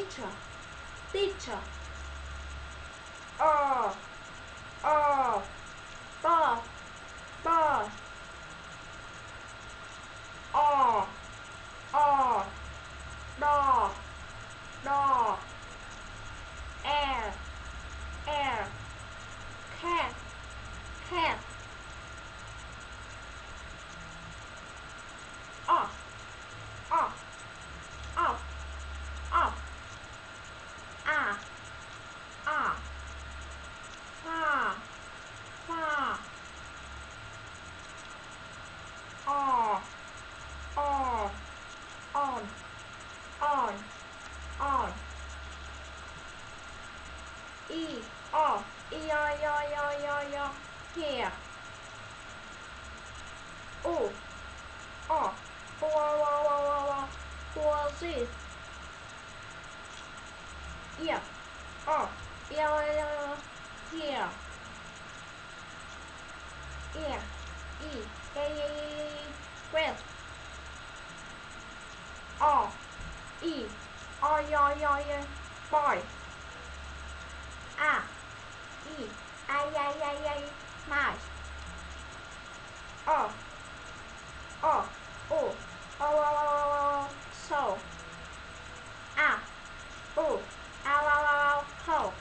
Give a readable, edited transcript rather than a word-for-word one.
teacher, teacher. Oh, oh, ball, ball. Oh, oh, door, door. Air, air. Cat, cat. Off, off, off, off. Ah, ah. Far, far. Oh, oh, on, on, on. E, off. E, I, I, I, I, I. Here. Oh, off. Oh, oh, oh, oh, oh, oh. Was it? Yeah. Off. Yeah, yeah, yeah. Here. Yeah. E, yeah, yeah, yeah, yeah. Red. O, E, I, I, I, I. Boy. A, E, I, I, I, I. Mouse. O, O, O, O, O, O, O, so. A, O, O, O, O, ho.